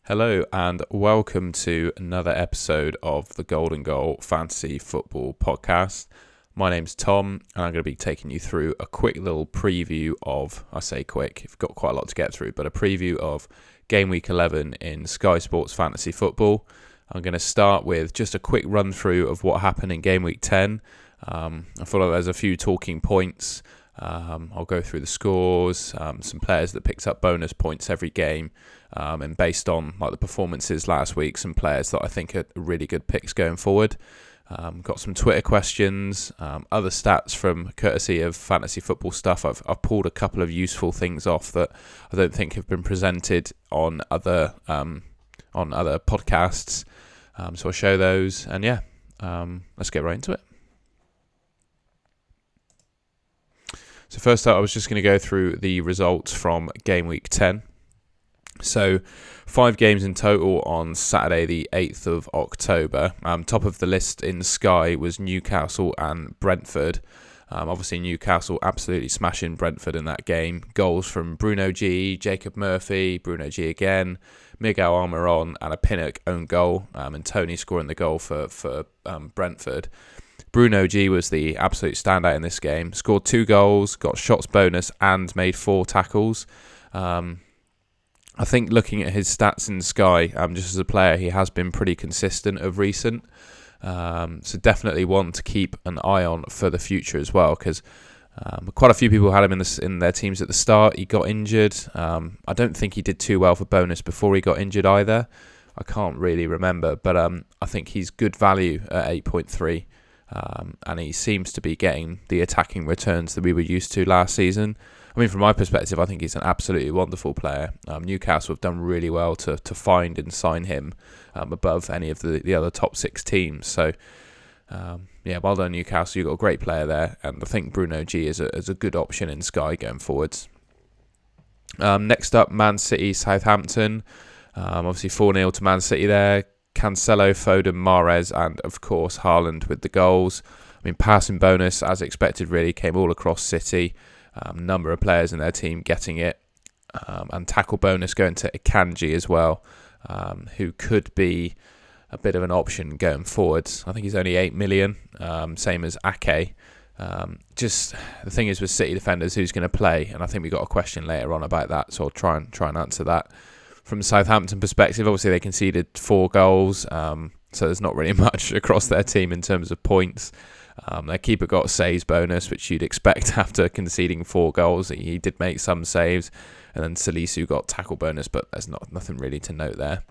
Hello and welcome to another episode of the Golden Goal Fantasy Football Podcast. My name's Tom and I'm going to be taking you through a quick little preview of, I say quick, you've got quite a lot to get through, but a preview of Gameweek 11 in Sky Sports Fantasy Football. I'm going to start with just a quick run through of what happened in Gameweek 10. I feel like there's a few talking points. I'll go through the scores, some players that picked up bonus points every game, and based on like the performances last week, some players that I think are really good picks going forward. Got some Twitter questions, other stats from courtesy of Fantasy Football Stuff. I've pulled a couple of useful things off that I don't think have been presented on other podcasts. So I'll show those, and let's get right into it. So first up, I was just going to go through the results from Game Week 10. So 5 games in total on Saturday the 8th of October. Top of the list in Sky was Newcastle and Brentford. Obviously Newcastle absolutely smashing Brentford in that game. Goals from Bruno G, Jacob Murphy, Bruno G again, Miguel Almiron and a Pinnock own goal, and Tony scoring the goal for Brentford. Bruno G was the absolute standout in this game. Scored 2 goals, got shots bonus and made 4 tackles. I think looking at his stats in Sky, just as a player, he has been pretty consistent of recent. So definitely one to keep an eye on for the future as well, because quite a few people had him in their teams at the start. He got injured. I don't think he did too well for bonus before he got injured either. I can't really remember, but I think he's good value at 8.3. And he seems to be getting the attacking returns that we were used to last season. I mean, from my perspective, I think he's an absolutely wonderful player. Newcastle have done really well to find and sign him above any of the other top 6 teams. So, well done, Newcastle. You've got a great player there. And I think Bruno G is a good option in Sky going forwards. Next up, Man City, Southampton. Obviously 4-0 to Man City there. Cancelo, Foden, Mahrez, and of course Haaland with the goals. I mean, passing bonus, as expected, really came all across City. Number of players in their team getting it, and tackle bonus going to Akanji as well, who could be a bit of an option going forwards. I think he's only 8 million, same as Ake. Just the thing is with City defenders, who's going to play, and I think we got a question later on about that, so I'll try and answer that. From the Southampton perspective, obviously they conceded 4 goals, so there's not really much across their team in terms of points. Their keeper got saves bonus, which you'd expect after conceding 4 goals. He did make some saves, and then Salisu got tackle bonus, but there's nothing really to note there.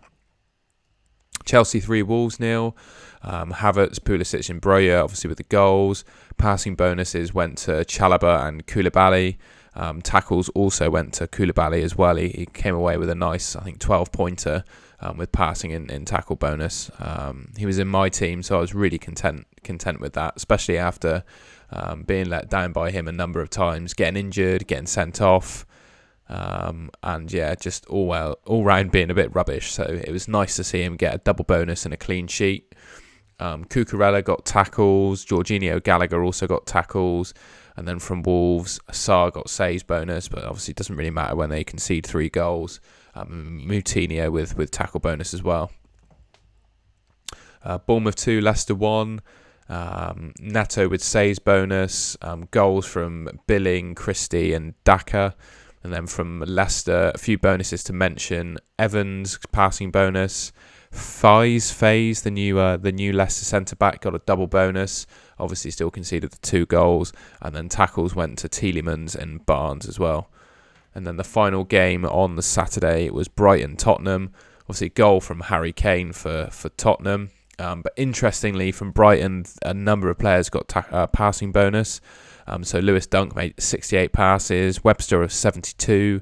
Chelsea 3, Wolves 0. Havertz, Pulisic and Broja, obviously with the goals. Passing bonuses went to Chalobah and Koulibaly. Tackles also went to Koulibaly as well. He came away with a nice, I think, 12-pointer with passing in tackle bonus. He was in my team, so I was really content with that, especially after being let down by him a number of times, getting injured, getting sent off, and just all round being a bit rubbish. So it was nice to see him get a double bonus and a clean sheet. Cucurella got tackles. Jorginho Gallagher also got tackles. And then from Wolves, Sarr got saves bonus, but obviously it doesn't really matter when they concede 3 goals. Moutinho with tackle bonus as well. Bournemouth 2, Leicester 1. Neto with saves bonus. Goals from Billing, Christie and Daka. And then from Leicester, a few bonuses to mention. Evans, passing bonus. Faze, the new Leicester centre-back, got a double bonus. Obviously still conceded the 2 goals. And then tackles went to Tielemans and Barnes as well. And then the final game on the Saturday, it was Brighton-Tottenham. Obviously goal from Harry Kane for Tottenham. But interestingly, from Brighton, a number of players got passing bonus. So Lewis Dunk made 68 passes. Webster of 72.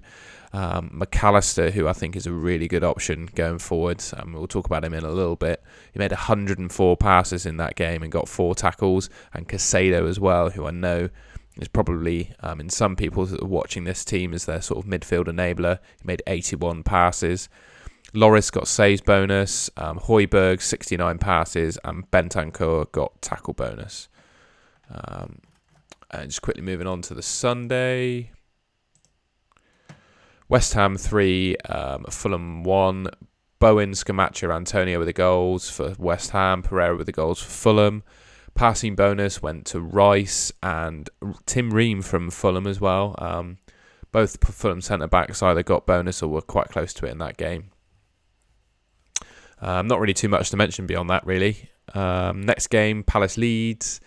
McAllister, who I think is a really good option going forward. We'll talk about him in a little bit. He made 104 passes in that game and got 4 tackles. And Casado as well, who I know is probably, in some people that are watching this team, as their sort of midfield enabler. He made 81 passes. Loris got saves bonus. Højbjerg, 69 passes. And Bentancur got tackle bonus. And just quickly moving on to the Sunday. West Ham 3, Fulham 1, Bowen, Scamacca, Antonio with the goals for West Ham, Pereira with the goals for Fulham. Passing bonus went to Rice and Tim Ream from Fulham as well. Both Fulham centre-backs either got bonus or were quite close to it in that game. Not really too much to mention beyond that, really. Next game, Palace Leeds.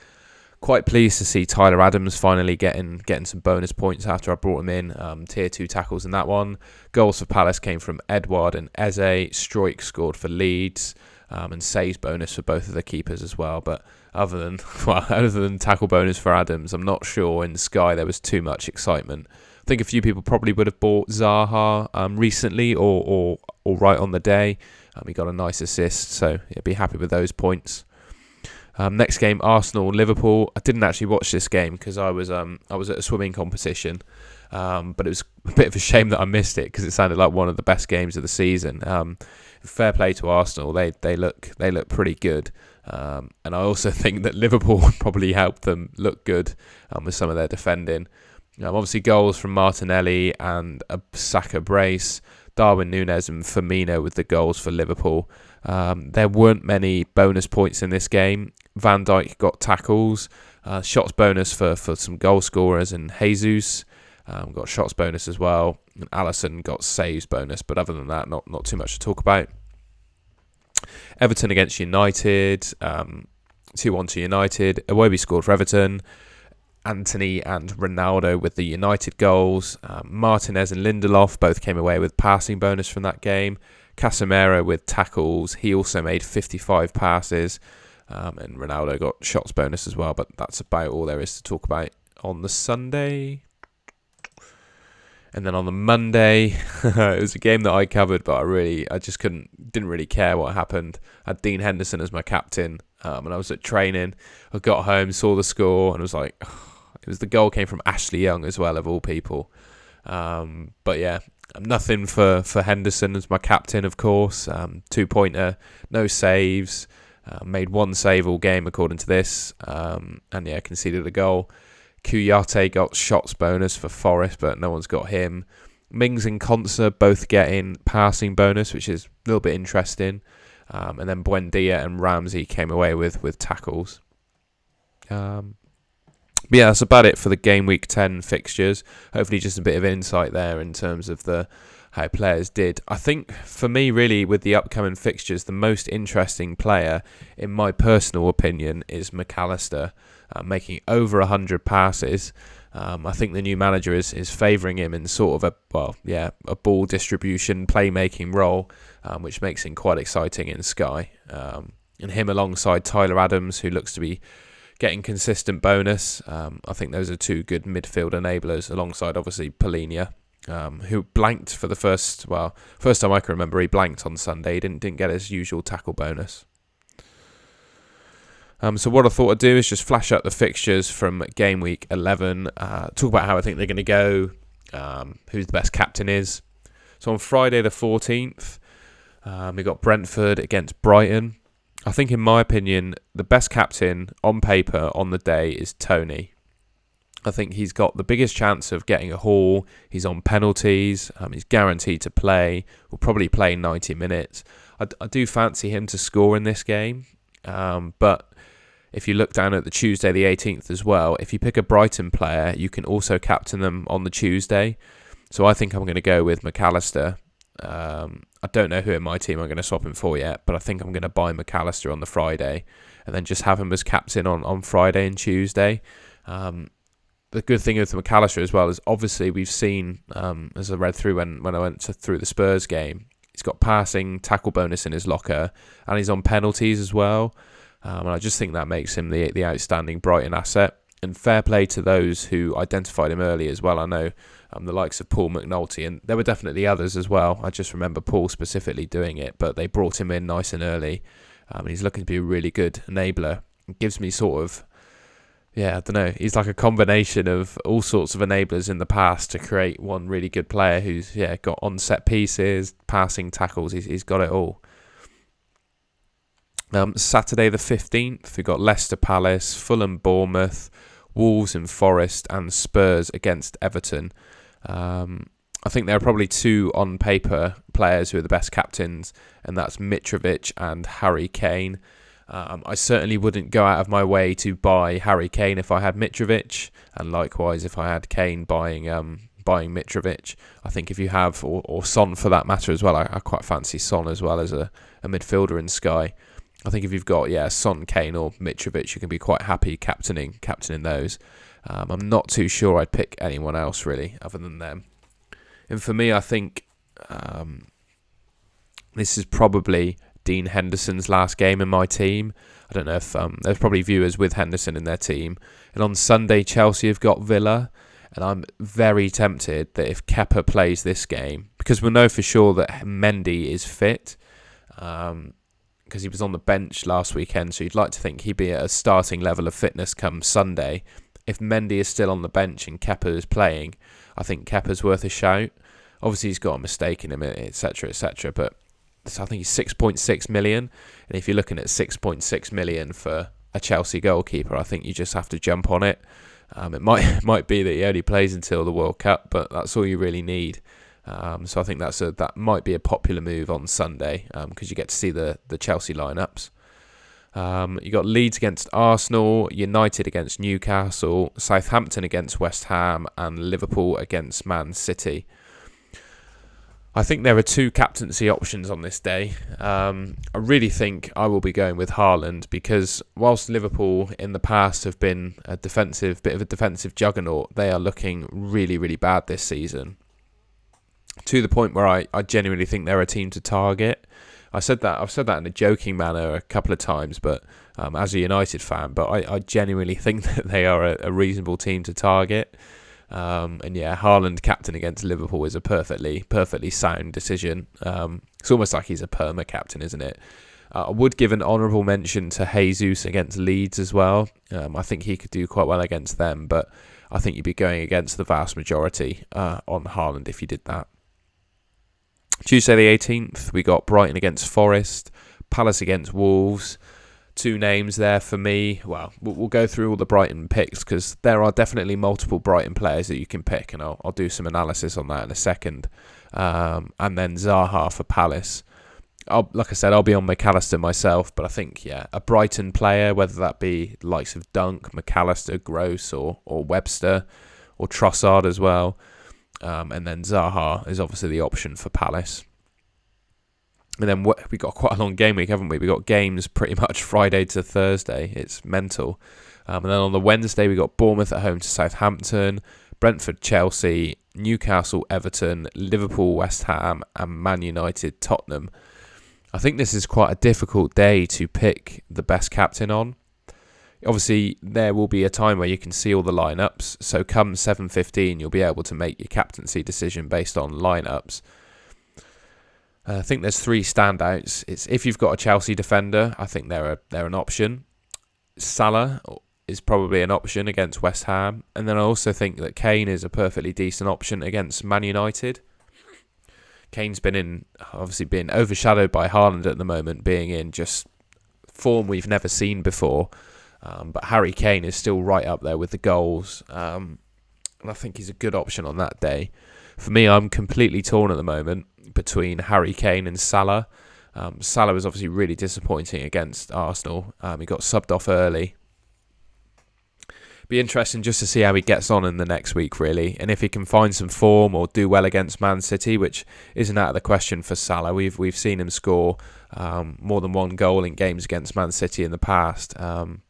Quite pleased to see Tyler Adams finally getting some bonus points after I brought him in. Tier 2 tackles in that one. Goals for Palace came from Edouard and Eze. Stroik scored for Leeds. And saves bonus for both of the keepers as well. But other than tackle bonus for Adams, I'm not sure in Sky there was too much excitement. I think a few people probably would have bought Zaha recently or right on the day. He got a nice assist, so yeah, be happy with those points. Next game, Arsenal-Liverpool. I didn't actually watch this game because I was at a swimming competition, but it was a bit of a shame that I missed it because it sounded like one of the best games of the season. Fair play to Arsenal; they look pretty good, and I also think that Liverpool would probably help them look good with some of their defending. Obviously, goals from Martinelli and a Saka brace. Darwin Núñez and Firmino with the goals for Liverpool. There weren't many bonus points in this game. Van Dijk got tackles, shots bonus for some goal scorers, and Jesus got shots bonus as well. And Alisson got saves bonus, but other than that, not too much to talk about. Everton against United, 2-1 to United. Iwobi scored for Everton. Anthony and Ronaldo with the United goals. Martinez and Lindelof both came away with passing bonus from that game. Casemiro with tackles. He also made 55 passes. And Ronaldo got shots bonus as well. But that's about all there is to talk about on the Sunday. And then on the Monday, it was a game that I covered, but I just didn't really care what happened. I had Dean Henderson as my captain. And I was at training. I got home, saw the score, and was like... the goal came from Ashley Young as well, of all people. But yeah, nothing for Henderson as my captain, of course. 2-pointer, no saves. Made one save all game according to this. And yeah, conceded a goal. Kouyaté got shots bonus for Forest, but no one's got him. Mings and Konsa both getting passing bonus, which is a little bit interesting. And then Buendia and Ramsey came away with tackles. But yeah, that's about it for the Game Week 10 fixtures. Hopefully just a bit of insight there in terms of how players did. I think for me, really, with the upcoming fixtures, the most interesting player, in my personal opinion, is McAllister, making over 100 passes. I think the new manager is favouring him in sort of a ball distribution, playmaking role, which makes him quite exciting in Sky. And him alongside Tyler Adams, who looks to be getting consistent bonus. I think those are two good midfield enablers alongside obviously Polinia, who blanked for the first time I can remember. He blanked on Sunday. He didn't get his usual tackle bonus. So what I thought I'd do is just flash up the fixtures from Game Week 11, talk about how I think they're going to go, who the best captain is. So on Friday the 14th, we got Brentford against Brighton. I think, in my opinion, the best captain on paper on the day is Tony. I think he's got the biggest chance of getting a haul. He's on penalties. He's guaranteed to play. Will probably play 90 minutes. I do fancy him to score in this game. But if you look down at the Tuesday, the 18th as well, if you pick a Brighton player, you can also captain them on the Tuesday. So I think I'm going to go with McAllister. I don't know who in my team I'm going to swap him for yet, but I think I'm going to buy McAllister on the Friday and then just have him as captain on Friday and Tuesday. The good thing with McAllister as well is obviously we've seen, as I read through when I went through the Spurs game, he's got passing, tackle bonus in his locker, and he's on penalties as well. And I just think that makes him the outstanding Brighton asset. And fair play to those who identified him early as well. I know the likes of Paul McNulty, and there were definitely others as well. I just remember Paul specifically doing it, but they brought him in nice and early. And he's looking to be a really good enabler. It gives me sort of, I don't know, he's like a combination of all sorts of enablers in the past to create one really good player who's got on set pieces, passing, tackles. He's got it all. Saturday the 15th, we've got Leicester Palace, Fulham Bournemouth, Wolves and Forest, and Spurs against Everton. I I think there are probably two on paper players who are the best captains, and that's Mitrovic and Harry Kane. I certainly wouldn't go out of my way to buy Harry Kane if I had Mitrovic, and likewise if I had Kane buying Mitrovic. I think if you have, or Son for that matter as well, I quite fancy Son as well as a midfielder in Sky. I think if you've got Son, Kane or Mitrovic, you can be quite happy captaining those. I'm not too sure I'd pick anyone else really other than them. And for me, I think this is probably Dean Henderson's last game in my team. I don't know if there's probably viewers with Henderson in their team. And on Sunday, Chelsea have got Villa. And I'm very tempted that if Kepa plays this game, because we'll know for sure that Mendy is fit, because he was on the bench last weekend, so you'd like to think he'd be at a starting level of fitness come Sunday. If Mendy is still on the bench and Kepa is playing, I think Kepa's worth a shout. Obviously, he's got a mistake in him, etc., etc., but I think he's 6.6 million, and if you're looking at 6.6 million for a Chelsea goalkeeper, I think you just have to jump on it. It might be that he only plays until the World Cup, but that's all you really need. So I think that might be a popular move on Sunday, because you get to see the Chelsea lineups. You got Leeds against Arsenal, United against Newcastle, Southampton against West Ham, and Liverpool against Man City. I think there are two captaincy options on this day. I really think I will be going with Haaland, because whilst Liverpool in the past have been a bit of a defensive juggernaut, they are looking really, really bad this season. To the point where I genuinely think they're a team to target. I've said that in a joking manner a couple of times, but as a United fan, but I genuinely think that they are a reasonable team to target. Haaland captain against Liverpool is a perfectly sound decision. It's almost like he's a perma captain, isn't it? I would give an honourable mention to Jesus against Leeds as well. I think he could do quite well against them, but I think you'd be going against the vast majority on Haaland if you did that. Tuesday the 18th, we got Brighton against Forest, Palace against Wolves. Two names there for me. Well, we'll go through all the Brighton picks, because there are definitely multiple Brighton players that you can pick, and I'll do some analysis on that in a second. And then Zaha for Palace. Like I said, I'll be on McAllister myself, but I think, a Brighton player, whether that be the likes of Dunk, McAllister, Gross, or Webster, or Trossard as well. And then Zaha is obviously the option for Palace. And then we got quite a long game week, haven't we? We got games pretty much Friday to Thursday. It's mental. And then on the Wednesday, we got Bournemouth at home to Southampton, Brentford, Chelsea, Newcastle, Everton, Liverpool, West Ham, and Man United, Tottenham. I think this is quite a difficult day to pick the best captain on. Obviously, there will be a time where you can see all the lineups. So come 7:15, you'll be able to make your captaincy decision based on lineups. I think there's three standouts. It's if you've got a Chelsea defender, I think they're an option. Salah is probably an option against West Ham, and then I also think that Kane is a perfectly decent option against Man United. Kane's been overshadowed by Haaland at the moment, being in just form we've never seen before. But Harry Kane is still right up there with the goals, and I think he's a good option on that day. For me, I'm completely torn at the moment between Harry Kane and Salah. Salah was obviously really disappointing against Arsenal. He got subbed off early. Be interesting just to see how he gets on in the next week, really, and if he can find some form or do well against Man City, which isn't out of the question for Salah. We've seen him score more than one goal in games against Man City in the past.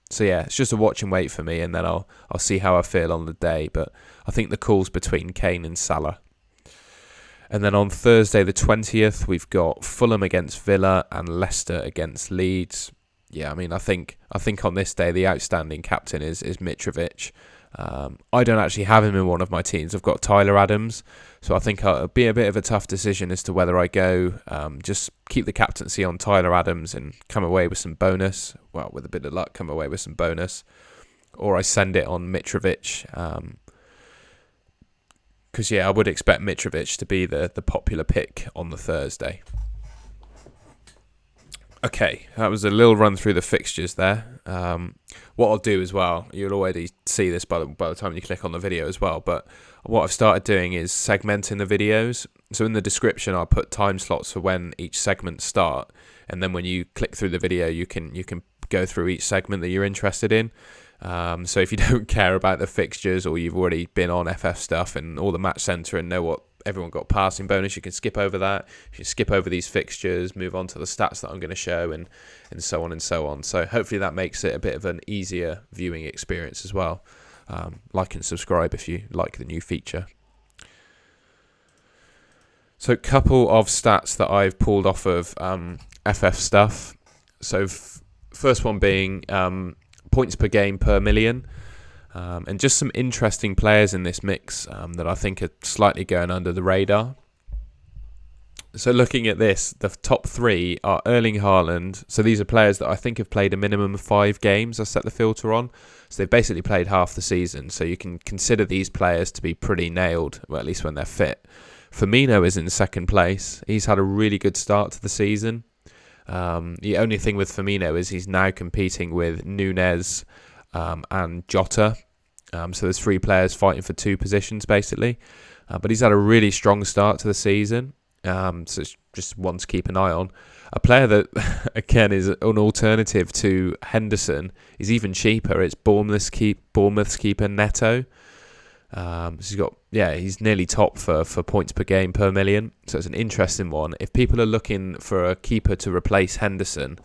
So it's just a watch and wait for me, and then I'll see how I feel on the day. But I think the call's between Kane and Salah. And then on Thursday the 20th, we've got Fulham against Villa and Leicester against Leeds. I think on this day the outstanding captain is Mitrovic. I don't actually have him in one of my teams. I've got Tyler Adams, so I think it'll be a bit of a tough decision as to whether I go just keep the captaincy on Tyler Adams and come away with some bonus. Well, with a bit of luck, come away with some bonus, or I send it on Mitrovic. Because I would expect Mitrovic to be the popular pick on the Thursday. Okay, that was a little run through the fixtures there. What I'll do as well, you'll already see this by the time you click on the video as well, but what I've started doing is segmenting the videos. So in the description, I'll put time slots for when each segment start, and then when you click through the video, you can go through each segment that you're interested in. So if you don't care about the fixtures, or you've already been on FF stuff and all the match centre and know what everyone got passing bonus, you can skip over that. You can skip over these fixtures, move on to the stats that I'm going to show, and so on and so on. So hopefully that makes it a bit of an easier viewing experience as well. Like and subscribe if you like the new feature. So a couple of stats that I've pulled off of FF stuff. So first one being points per game per million. And just some interesting players in this mix that I think are slightly going under the radar. So looking at this, the top three are Erling Haaland. So these are players that I think have played a minimum of 5 games. I set the filter on. So they've basically played half the season. So you can consider these players to be pretty nailed, well, at least when they're fit. Firmino is in second place. He's had a really good start to the season. The only thing with Firmino is he's now competing with Nunez and Jota. So there's 3 players fighting for 2 positions basically, but he's had a really strong start to the season, so it's just one to keep an eye on. A player that again is an alternative to Henderson is even cheaper. It's Bournemouth's keeper Neto. So he's nearly top for points per game per million, so it's an interesting one. If people are looking for a keeper to replace Henderson,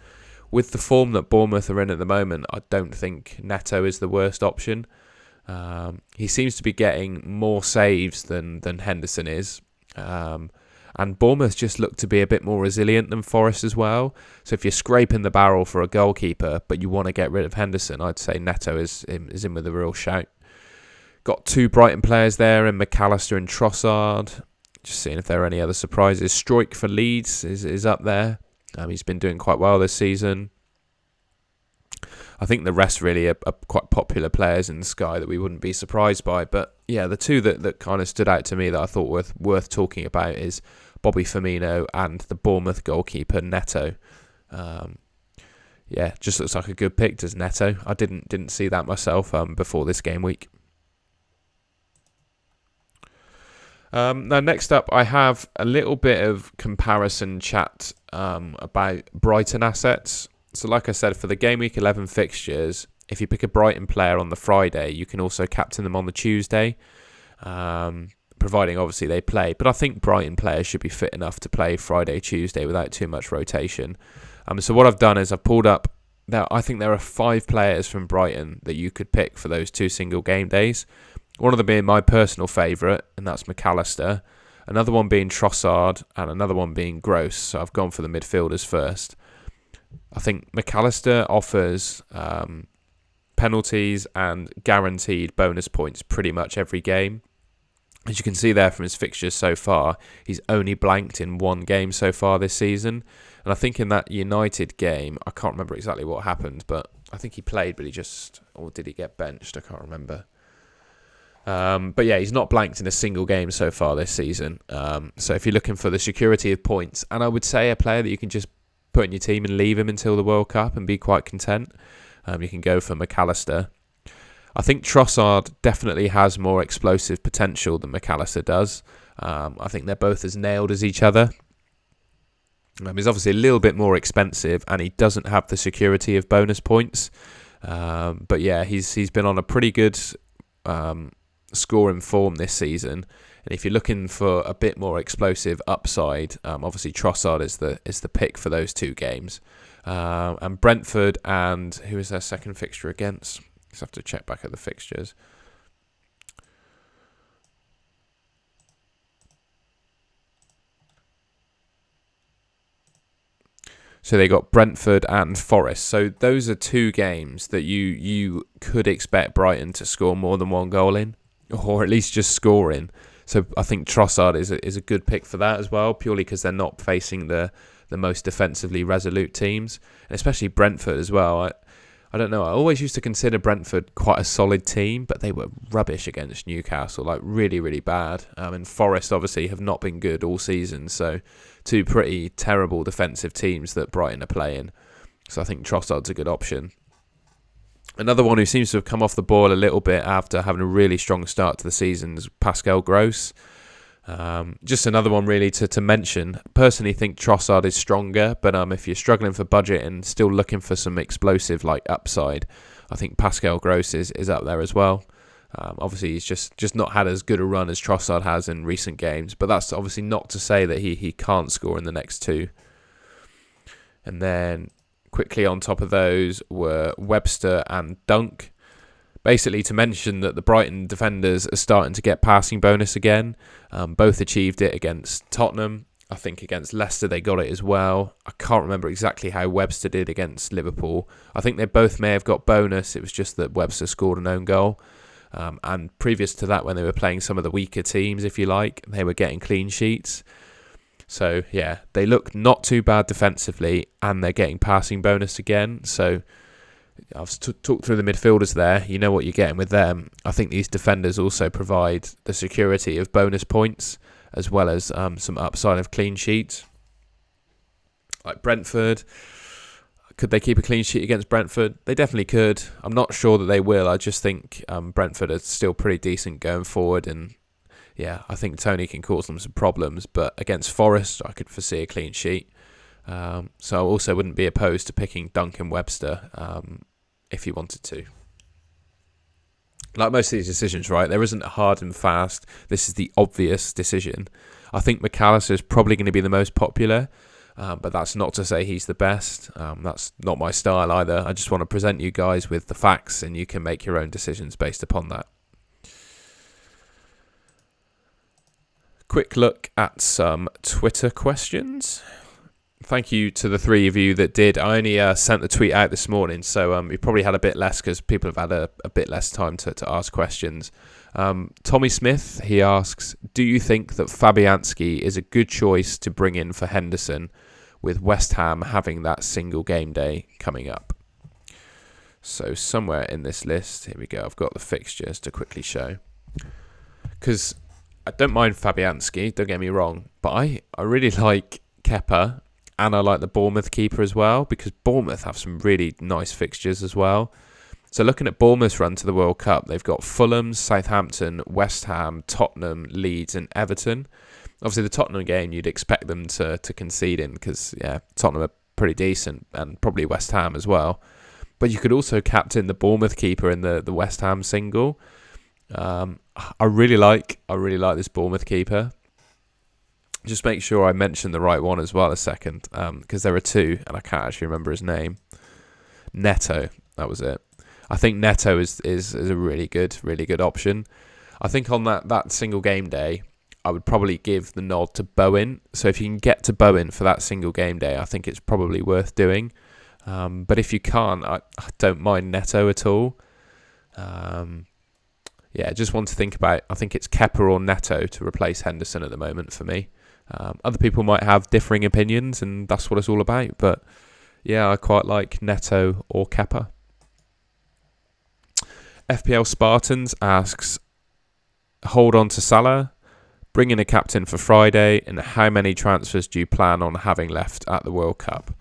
with the form that Bournemouth are in at the moment, I don't think Neto is the worst option. He seems to be getting more saves than Henderson is. And Bournemouth just look to be a bit more resilient than Forest as well. So if you're scraping the barrel for a goalkeeper, but you want to get rid of Henderson, I'd say Neto is in with a real shout. Got 2 Brighton players there in McAllister and Trossard. Just seeing if there are any other surprises. Struijk for Leeds is up there. He's been doing quite well this season. I think the rest really are quite popular players in Sky that we wouldn't be surprised by. But yeah, the 2 that kind of stood out to me that I thought worth talking about is Bobby Firmino and the Bournemouth goalkeeper Neto. Just looks like a good pick, does Neto. I didn't see that myself before this game week. Now, next up, I have a little bit of comparison chat about Brighton assets. So like I said, for the Gameweek 11 fixtures, if you pick a Brighton player on the Friday, you can also captain them on the Tuesday, providing obviously they play. But I think Brighton players should be fit enough to play Friday, Tuesday without too much rotation. So what I've done is I've pulled up, I think there are 5 players from Brighton that you could pick for those 2 single game days. One of them being my personal favourite, and that's McAllister. Another one being Trossard, and another one being Gross. So I've gone for the midfielders first. I think McAllister offers penalties and guaranteed bonus points pretty much every game. As you can see there from his fixtures so far, he's only blanked in 1 game so far this season. And I think in that United game, I can't remember exactly what happened, but I think he played, but or did he get benched? I can't remember. But yeah, he's not blanked in a single game so far this season. So if you're looking for the security of points, and I would say a player that you can just put in your team and leave him until the World Cup and be quite content, you can go for McAllister. I think Trossard definitely has more explosive potential than McAllister does. I think they're both as nailed as each other. He's obviously a little bit more expensive, and he doesn't have the security of bonus points. But yeah, he's been on a pretty good scoring form this season, and if you're looking for a bit more explosive upside, obviously Trossard is the pick for those 2 games. And Brentford, and who is their second fixture against? Just have to check back at the fixtures. So they got Brentford and Forest. So those are 2 games that you could expect Brighton to score more than 1 goal in, or at least just score in. So I think Trossard is a good pick for that as well, purely because they're not facing the most defensively resolute teams, and especially Brentford as well. I don't know. I always used to consider Brentford quite a solid team, but they were rubbish against Newcastle, like really, really bad. And Forest obviously have not been good all season, so two pretty terrible defensive teams that Brighton are playing. So I think Trossard's a good option. Another one who seems to have come off the ball a little bit after having a really strong start to the season is Pascal Gross. Just another one really to mention. Personally think Trossard is stronger, but if you're struggling for budget and still looking for some explosive like upside, I think Pascal Gross is up there as well. Obviously he's just not had as good a run as Trossard has in recent games, but that's obviously not to say that he can't score in the next two. And then quickly on top of those were Webster and Dunk. Basically to mention that the Brighton defenders are starting to get passing bonus again. Both achieved it against Tottenham. I think against Leicester they got it as well. I can't remember exactly how Webster did against Liverpool. I think they both may have got bonus. It was just that Webster scored an own goal. And previous to that, when they were playing some of the weaker teams, if you like, they were getting clean sheets. So, yeah, they look not too bad defensively and they're getting passing bonus again. So, I've talked through the midfielders there. You know what you're getting with them. I think these defenders also provide the security of bonus points as well as some upside of clean sheets. Like Brentford, could they keep a clean sheet against Brentford? They definitely could. I'm not sure that they will. I just think Brentford are still pretty decent going forward. And yeah, I think Tony can cause them some problems. But against Forest, I could foresee a clean sheet. So I also wouldn't be opposed to picking Duncan Webster if you wanted to. Like most of these decisions, right, there isn't a hard and fast, this is the obvious decision. I think McAllister is probably going to be the most popular, but that's not to say he's the best. That's not my style either. I just want to present you guys with the facts and you can make your own decisions based upon that. Quick look at some Twitter questions. Thank you to the three of you that did. I only sent the tweet out this morning, so we probably had a bit less because people have had a bit less time to ask questions. Tommy Smith, he asks, do you think that Fabianski is a good choice to bring in for Henderson with West Ham having that single game day coming up? So somewhere in this list, here we go, I've got the fixtures to quickly show. Because I don't mind Fabianski, don't get me wrong, but I really like Kepa. And I like the Bournemouth keeper as well, because Bournemouth have some really nice fixtures as well. So looking at Bournemouth's run to the World Cup, they've got Fulham, Southampton, West Ham, Tottenham, Leeds and Everton. Obviously the Tottenham game you'd expect them to concede in because Tottenham are pretty decent and probably West Ham as well. But you could also captain the Bournemouth keeper in the West Ham single. I really like this Bournemouth keeper. Just make sure I mention the right one as well a second, because there are two, and I can't actually remember his name. Neto, that was it. I think Neto is a really good option. I think on that single game day, I would probably give the nod to Bowen. So if you can get to Bowen for that single game day, I think it's probably worth doing. But if you can't, I don't mind Neto at all. Just one to think about. I think it's Kepa or Neto to replace Henderson at the moment for me. Other people might have differing opinions, and that's what it's all about. But yeah, I quite like Neto or Kepa. FPL Spartans asks, hold on to Salah, bring in a captain for Friday, and how many transfers do you plan on having left at the World Cup?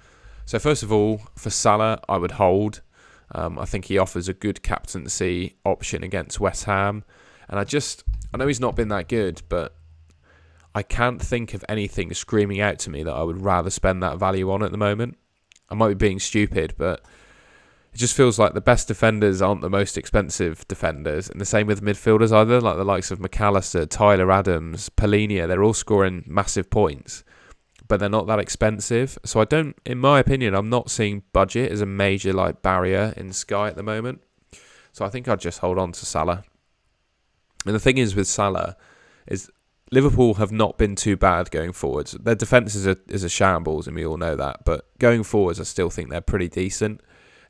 So first of all, for Salah, I would hold. I think he offers a good captaincy option against West Ham. And I know he's not been that good, but I can't think of anything screaming out to me that I would rather spend that value on at the moment. I might be being stupid, but it just feels like the best defenders aren't the most expensive defenders. And the same with midfielders either, like the likes of McAllister, Tyler Adams, Polinia. They're all scoring massive points, but they're not that expensive. So in my opinion, I'm not seeing budget as a major barrier in Sky at the moment. So I think I'd just hold on to Salah. And the thing is with Salah is Liverpool have not been too bad going forwards. Their defence is a shambles, and we all know that. But going forwards, I still think they're pretty decent.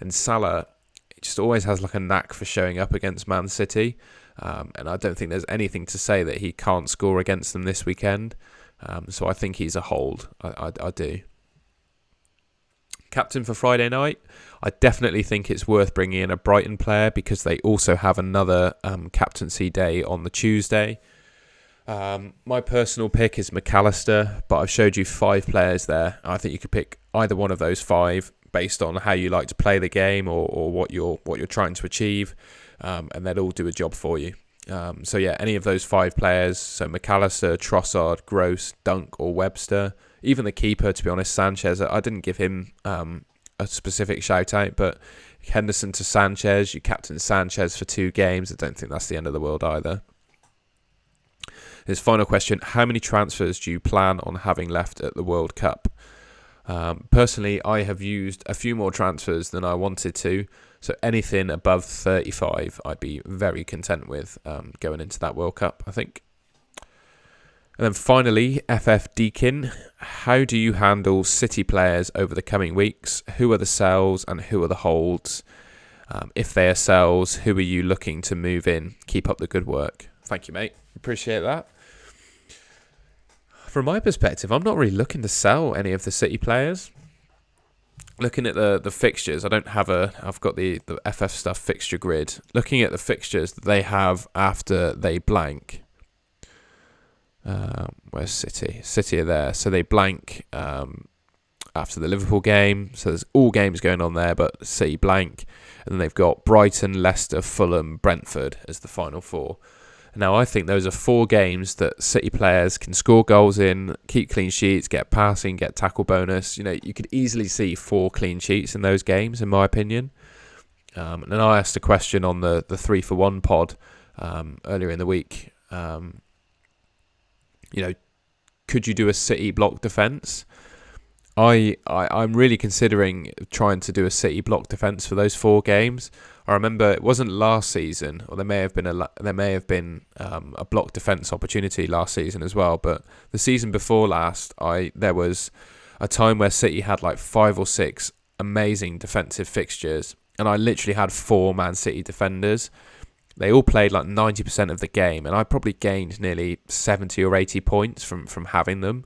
And Salah just always has a knack for showing up against Man City. And I don't think there's anything to say that he can't score against them this weekend. So I think he's a hold. I do. Captain for Friday night, I definitely think it's worth bringing in a Brighton player because they also have another captaincy day on the Tuesday. My personal pick is McAllister, but I've showed you 5 players there. I think you could pick either one of those 5 based on how you like to play the game or what you're trying to achieve, and they'll all do a job for you. So yeah, any of those 5 players, so McAllister, Trossard, Gross, Dunk or Webster, even the keeper, to be honest, Sanchez, I didn't give him a specific shout out, but Henderson to Sanchez, you captain Sanchez for 2 games, I don't think that's the end of the world either. His final question, how many transfers do you plan on having left at the World Cup? Personally, I have used a few more transfers than I wanted to, so anything above 35 I'd be very content with going into that World Cup, I think. And then finally, FF Deakin, how do you handle City players over the coming weeks? Who are the sells and who are the holds? If they are sells, who are you looking to move in? Keep up the good work. Thank you, mate. Appreciate that. From my perspective, I'm not really looking to sell any of the City players. Looking at the fixtures, I've got the FF stuff fixture grid. Looking at the fixtures that they have after they blank. Where's City? City are there. So they blank after the Liverpool game. So there's all games going on there, but City blank. And then they've got Brighton, Leicester, Fulham, Brentford as the final 4. Now, I think those are 4 games that City players can score goals in, keep clean sheets, get passing, get tackle bonus. You know, you could easily see 4 clean sheets in those games, in my opinion. And then I asked a question on the 3-for-1 pod earlier in the week. Could you do a City block defence? I'm really considering trying to do a City block defence for those 4 games. I remember it wasn't last season, or there may have been a block defence opportunity last season as well. But the season before last, there was a time where City had like 5 or 6 amazing defensive fixtures, and I literally had 4 Man City defenders. They all played like 90% of the game, and I probably gained nearly 70 or 80 points from having them.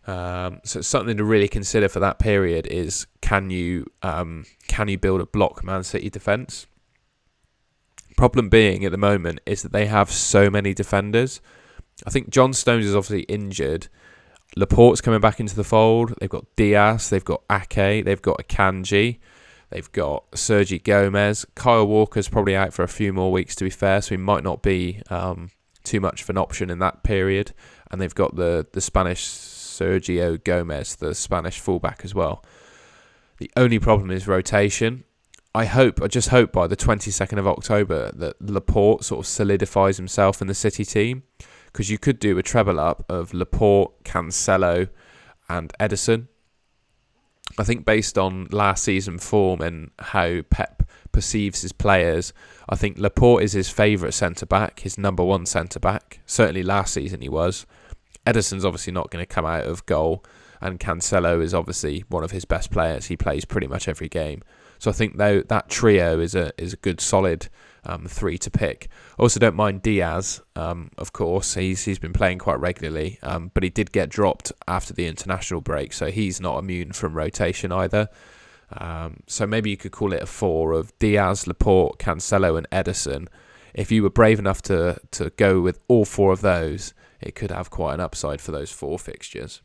So it's something to really consider for that period is can you build a block Man City defence? Problem being at the moment is that they have so many defenders. I think John Stones is obviously injured. Laporte's coming back into the fold. They've got Diaz, they've got Ake, they've got Akanji, they've got Sergi Gomez. Kyle Walker's probably out for a few more weeks, to be fair, so he might not be too much of an option in that period. And they've got the Spanish Sergio Gomez, the Spanish fullback as well. The only problem is rotation. I just hope by the 22nd of October that Laporte sort of solidifies himself in the City team, because you could do a treble up of Laporte, Cancelo and Ederson. I think based on last season form and how Pep perceives his players, I think Laporte is his favourite centre-back, his number 1 centre-back. Certainly last season he was. Ederson's obviously not going to come out of goal, and Cancelo is obviously one of his best players. He plays pretty much every game. So I think though that trio is a good solid 3 to pick. I also don't mind Diaz, of course. He's been playing quite regularly, but he did get dropped after the international break, so he's not immune from rotation either. So maybe you could call it a 4 of Diaz, Laporte, Cancelo and Ederson. If you were brave enough to go with all 4 of those, it could have quite an upside for those 4 fixtures.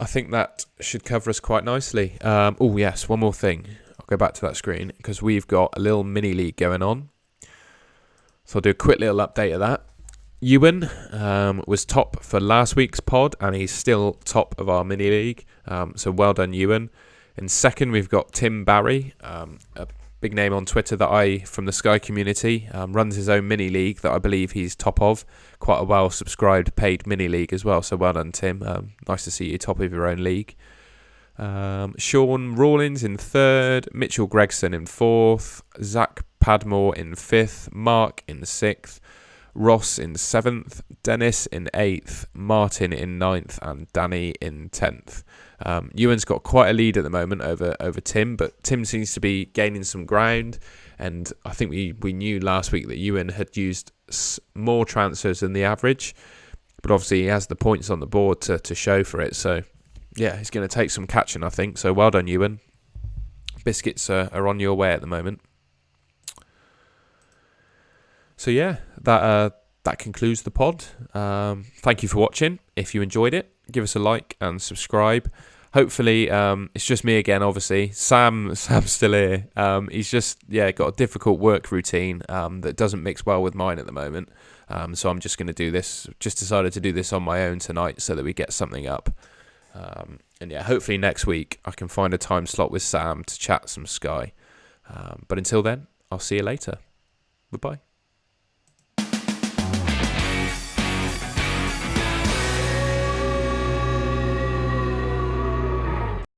I think that should cover us quite nicely. Oh yes, one more thing. I'll go back to that screen because we've got a little mini league going on. So I'll do a quick little update of that. Ewan was top for last week's pod, and he's still top of our mini league. So well done, Ewan. In second, we've got Tim Barry, a big name on Twitter from the Sky community, runs his own mini league that I believe he's top of. Quite a well-subscribed paid mini league as well, so well done, Tim. Nice to see you top of your own league. Sean Rawlins in third, Mitchell Gregson in fourth, Zach Padmore in fifth, Mark in sixth, Ross in seventh, Dennis in eighth, Martin in ninth, and Danny in 10th. Ewan's got quite a lead at the moment over Tim, but Tim seems to be gaining some ground, and I think we knew last week that Ewan had used more transfers than the average. But obviously he has the points on the board to show for it. So yeah, he's going to take some catching, I think. So well done, Ewan. Biscuits are on your way at the moment. So yeah, that concludes the pod. Thank you for watching. If you enjoyed it, give us a like and subscribe. Hopefully, it's just me again, obviously. Sam's still here. He's just, got a difficult work routine that doesn't mix well with mine at the moment. So I'm just going to do this. Just decided to do this on my own tonight so that we get something up. And hopefully next week I can find a time slot with Sam to chat some Sky. But until then, I'll see you later. Goodbye.